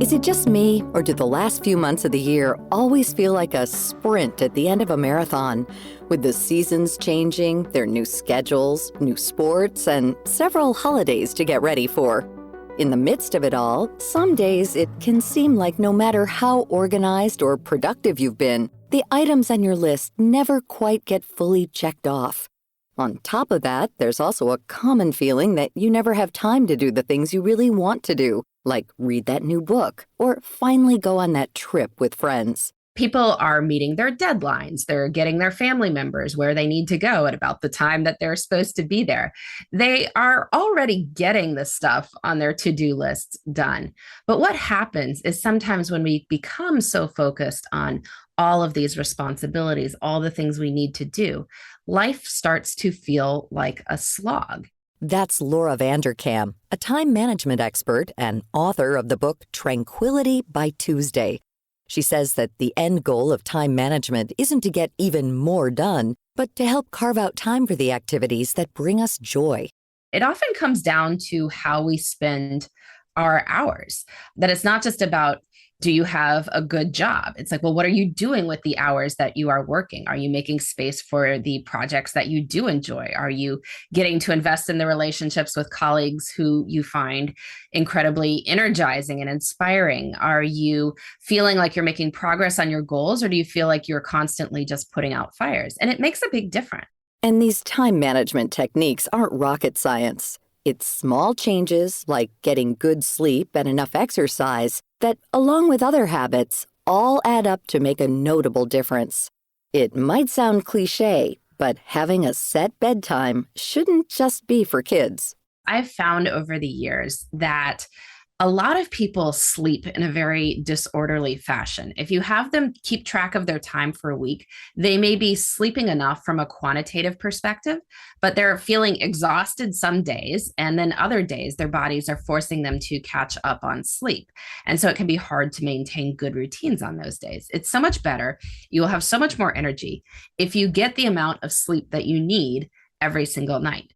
Is it just me, or do the last few months of the year always feel like a sprint at the end of a marathon? With the seasons changing, their new schedules, new sports, and several holidays to get ready for. In the midst of it all, some days it can seem like no matter how organized or productive you've been, the items on your list never quite get fully checked off. On top of that, there's also a common feeling that you never have time to do the things you really want to do, like read that new book or finally go on that trip with friends. People are meeting their deadlines. They're getting their family members where they need to go at about the time that they're supposed to be there. They are already getting the stuff on their to-do lists done. But what happens is sometimes when we become so focused on all of these responsibilities, all the things we need to do, life starts to feel like a slog. That's Laura Vanderkam, a time management expert and author of the book Tranquility by Tuesday. She says that the end goal of time management isn't to get even more done, but to help carve out time for the activities that bring us joy. It often comes down to how we spend our hours, that it's not just about, do you have a good job? It's like, well, what are you doing with the hours that you are working? Are you making space for the projects that you do enjoy? Are you getting to invest in the relationships with colleagues who you find incredibly energizing and inspiring? Are you feeling like you're making progress on your goals, or do you feel like you're constantly just putting out fires? And it makes a big difference. And these time management techniques aren't rocket science. It's small changes like getting good sleep and enough exercise that, along with other habits, all add up to make a notable difference. It might sound cliché, but having a set bedtime shouldn't just be for kids. I've found over the years that a lot of people sleep in a very disorderly fashion. If you have them keep track of their time for a week, they may be sleeping enough from a quantitative perspective, but they're feeling exhausted some days, and then other days their bodies are forcing them to catch up on sleep. And so it can be hard to maintain good routines on those days. It's so much better. You'll have so much more energy if you get the amount of sleep that you need every single night.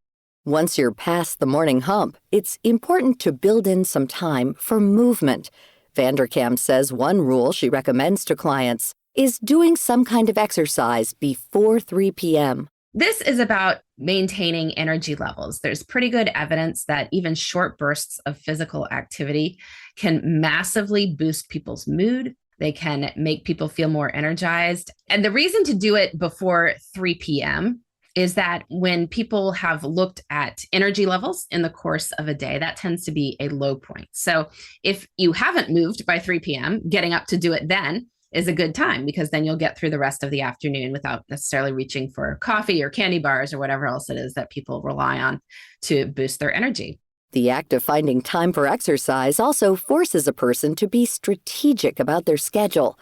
Once you're past the morning hump, it's important to build in some time for movement. Vanderkam says one rule she recommends to clients is doing some kind of exercise before 3 p.m. This is about maintaining energy levels. There's pretty good evidence that even short bursts of physical activity can massively boost people's mood. They can make people feel more energized. And the reason to do it before 3 p.m. is that when people have looked at energy levels in the course of a day, that tends to be a low point. So if you haven't moved by 3 p.m., getting up to do it then is a good time, because then you'll get through the rest of the afternoon without necessarily reaching for coffee or candy bars or whatever else it is that people rely on to boost their energy. The act of finding time for exercise also forces a person to be strategic about their schedule.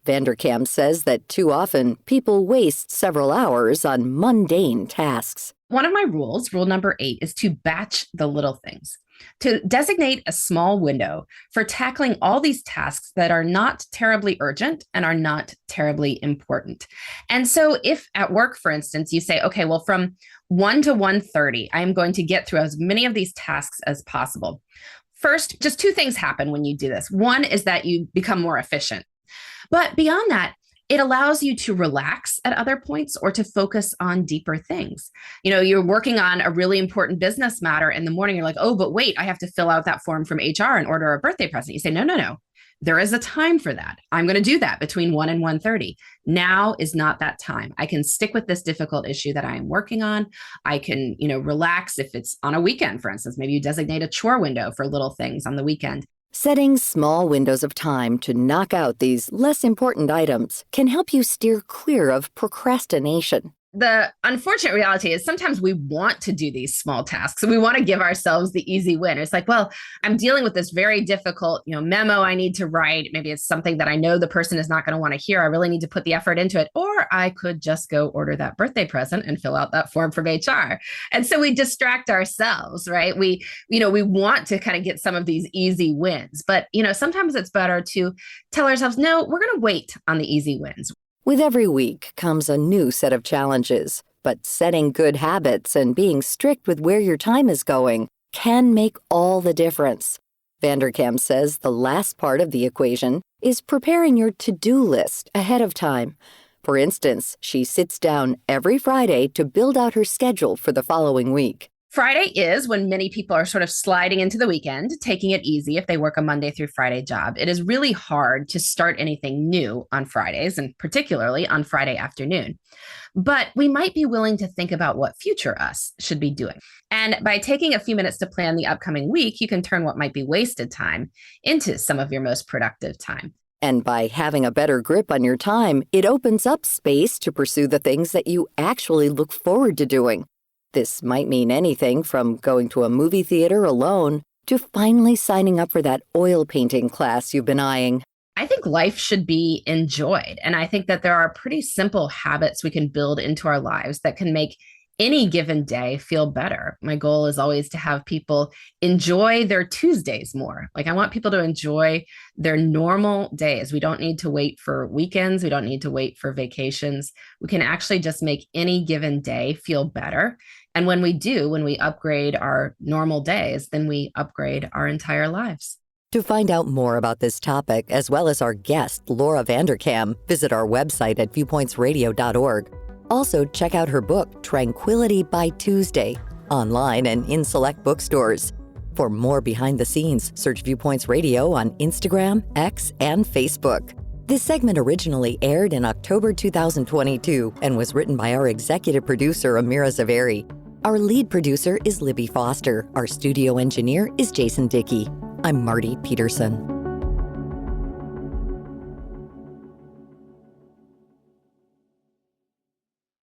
Vanderkam says that too often people waste several hours on mundane tasks. One of my rules, rule number 8, is to batch the little things, to designate a small window for tackling all these tasks that are not terribly urgent and are not terribly important. And so if at work, for instance, you say, okay, well, from 1 to 1:30, I'm going to get through as many of these tasks as possible. First, just 2 things happen when you do this. One is that you become more efficient. But beyond that, it allows you to relax at other points or to focus on deeper things. You know, you're working on a really important business matter in the morning. You're like, oh, but wait, I have to fill out that form from HR and order a birthday present. You say, no. There is a time for that. I'm going to do that between 1 and 1:30. Now is not that time. I can stick with this difficult issue that I am working on. I can, relax if it's on a weekend, for instance. Maybe you designate a chore window for little things on the weekend. Setting small windows of time to knock out these less important items can help you steer clear of procrastination. The unfortunate reality is sometimes we want to do these small tasks. We want to give ourselves the easy win. It's like, well, I'm dealing with this very difficult, memo I need to write. Maybe it's something that I know the person is not going to want to hear. I really need to put the effort into it. Or I could just go order that birthday present and fill out that form from HR. And so we distract ourselves, right? We want to kind of get some of these easy wins, but, sometimes it's better to tell ourselves, no, we're going to wait on the easy wins. With every week comes a new set of challenges, but setting good habits and being strict with where your time is going can make all the difference. Vanderkam says the last part of the equation is preparing your to-do list ahead of time. For instance, she sits down every Friday to build out her schedule for the following week. Friday is when many people are sort of sliding into the weekend, taking it easy if they work a Monday through Friday job. It is really hard to start anything new on Fridays, and particularly on Friday afternoon. But we might be willing to think about what future us should be doing. And by taking a few minutes to plan the upcoming week, you can turn what might be wasted time into some of your most productive time. And by having a better grip on your time, it opens up space to pursue the things that you actually look forward to doing. This might mean anything from going to a movie theater alone to finally signing up for that oil painting class you've been eyeing. I think life should be enjoyed. And I think that there are pretty simple habits we can build into our lives that can make any given day feel better. My goal is always to have people enjoy their Tuesdays more. Like, I want people to enjoy their normal days. We don't need to wait for weekends. We don't need to wait for vacations. We can actually just make any given day feel better. And when we do, when we upgrade our normal days, then we upgrade our entire lives. To find out more about this topic, as well as our guest, Laura Vanderkam, visit our website at viewpointsradio.org. Also, check out her book, Tranquility by Tuesday, online and in select bookstores. For more behind the scenes, search Viewpoints Radio on Instagram, X, and Facebook. This segment originally aired in October 2022 and was written by our executive producer, Amira Zaveri. Our lead producer is Libby Foster. Our studio engineer is Jason Dickey. I'm Marty Peterson.